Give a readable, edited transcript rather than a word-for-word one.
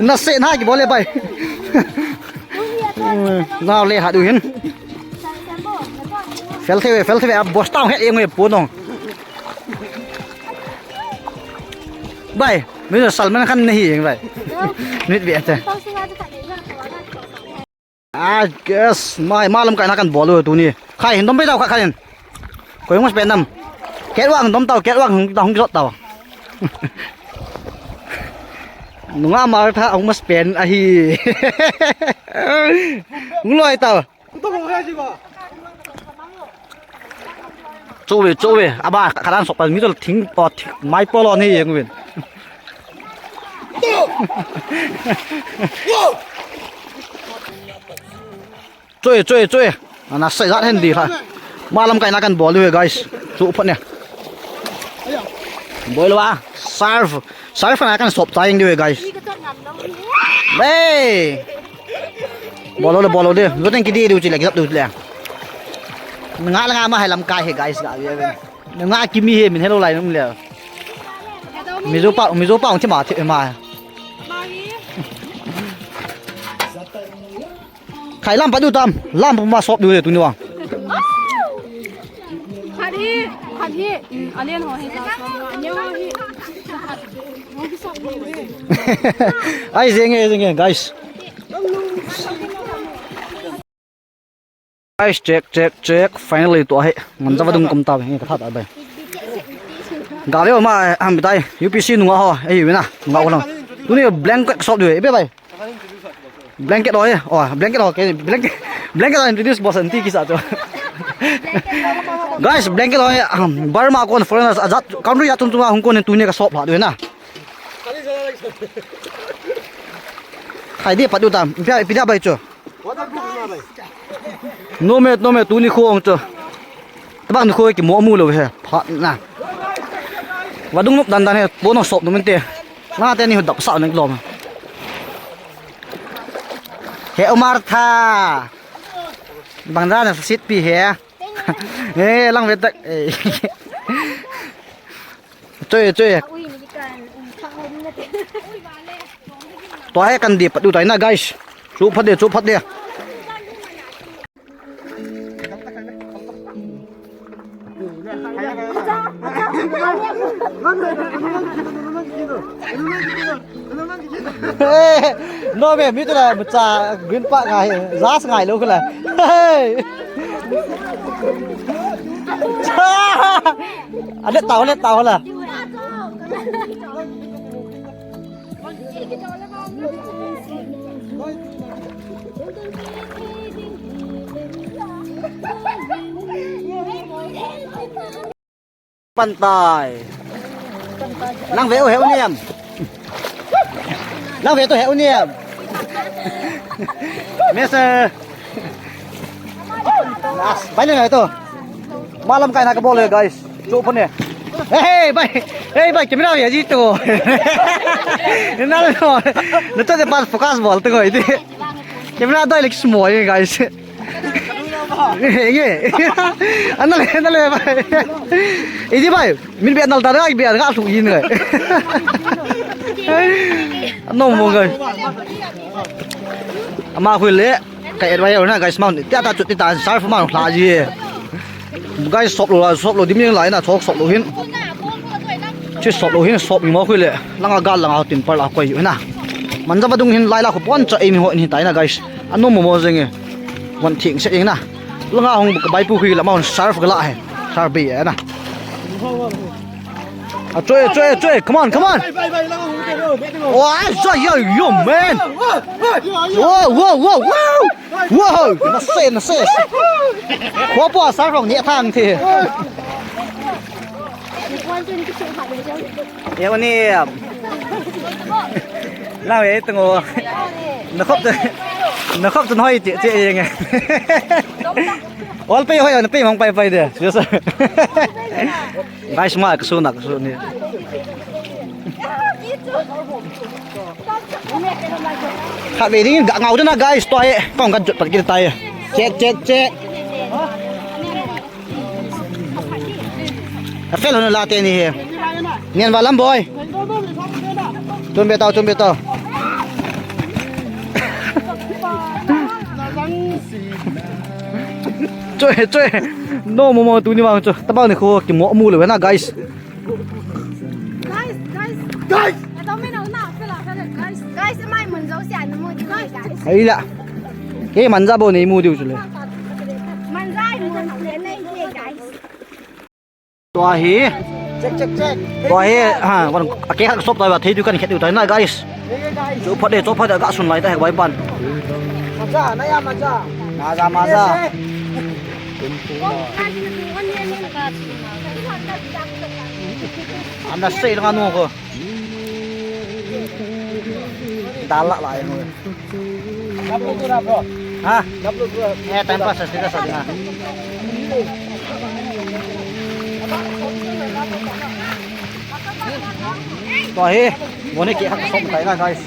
น่าเสียน่ากี่บอลเลยไปน่าเลยหาดูเห็นเฟลเทวบอสต้าเฮ็ดเองเลยปูน้องไปไม่รู้สัลมันขันนี่เองไปนิดเดียวจ้ะเกสมาลำไก่นักกันบอลเลยตัวนี้ใครเห็นต้มไปเต่าใครเห็นคอยมันเป็นน้ำแกะว่างต้มเต่าแกะว่างต้องรถเต่าหนุ่มมาถ้าเอามาเป็นไอ้มึงลอยเต่าโจเวอาบ้าขนาดศพแบบนี้จะทิ้งปอดไม้ปอลนี่เองเว้ยช่วยน่าใส่ยัดเห็นดีค่ะมาลำไก่นักกันบอลเลย guys สู้พันเนี่ยบอลวะซาร์ฟนักกันศพใจยังดี guys เบ้บอลเลยรถยังกี่ดีดูจิเล็กดูจิเล็กงาละงามาให้ลำไก่ให้ guys กันเลยงากิมมี่เห็นมันให้เราไหลน้ำเลยมีรูปเป้าที่มาที่มาใครล่ำไปดูตามล่ำผมมาสอบดูเลยตัวนี้วะขัดที่อันนี้หัวให้เราชมอันนี้ว่าที่สอบเลยไอ้เจ๋งguys check finally ตัวให้มันจะมาดึงกลมตาไปนี่กระทัดอะไรกาเรียวมาทำไปได้ UPC หนุ่งอ่ะไอ้อยู่นะหนุ่งอ่ะคนนั้นตัวนี้ blanket สอบดูไอ้เบ้ไปblanket rồi blanket rồi cái blanket rồi introduce boss anti kisah tu guys blanket rồi Burma kon foreigners azat country ya tuntunga Hong Kong tu ni ka shop ha du na khai di padu tam pia bai chu no me tu ni khong chu tabang ni khoi ki mo mu lo he pha na wadung nup dan he bono shop nu men te na te ni dap sa na lom he Omar tha bang ra na sit pi he lang vet chơiตัวให้กันดีปัดดูใจนะ guys จูพัดเดียโน้เมมิตรเลยมันจะกินปะไงร้าสไงลูกเลยอันเล็ดเต่าเลยปันตายนั่งเวลเหวเนี่ยนั่งเวลตัวเหวเนี่ยเมสไปยังไงตัวมาลำไก่นักบอลเลย guys จูบเนี่ยเฮ้ยจะไม่ได้อย่าจีตัวนั่นเลยนั่นจะปัดโฟกัสบอลตัวอีกทีจะไม่ได้เล็กสมอย guys เงี้ยอันนั้นเลยไปอีที่ไปมินเบียดนัลตาได้เบียดก็ถูกยิงเลยน้องมองเลยมาคุยเลยไก่เอ็ดไว้แล้วนะ guys มาเนี่ยตาจุดที่ตาสายฟ้ามาหลายจี guys สอบโหลดที่มีหลายนะทอกสอบโหลหินช่วยสอบโหลหินสอบมีมาคุยเลยลังอาการลังเอาติ่มไปละคุยอยู่นะมันจะมาดุงหินไล่ละขบวนจะเอ็มหัวหินตายนะ guys อันนู้นมองจริงวันทิ้งเสียเองนะลังเอาหงใบปูคุยแล้วมันซาร์ฟก็ละให้ซาร์ฟบีนะช่วย come on ว้าวช่วยโย่ man ว้าวน่าเซ่หัวปอซาร์ฟเนี่ยทางทีเดี๋ยววันนี้เล่าเองตัวนะครับจนห้อยเจ๊ยังไงวันไปห้อยวันไปมองไปเดี๋ยวเชื่อสิไงสมัยก็สู้นักสู้นี่ขับไปนี่เงาด้วยนะ guys ตัวไอ้กล้องกันจุดปัดกินตายเจ๊เฟลล์หนูลาเตนี่เนียนวาลัมบอย chuẩn bị tao chơi no mo tu ni ma chơi ta bao này khô cái mỏ mu rồi na guys guys tao mới nấu nào cái là guys mai mình giấu xả nó mua guys ấy là cái màn ra bộ này mu điều rồi mình ra mình lên đây guys tua hi tua hi ha còn cái hạt shop tại thấy du can khét điều tại na guys chỗ phát để gã sùn lại tại vài bàn maza anda say dengan anu ko dalak lah yang ha time pass kita saja tuh he boneka hak shop tai na guys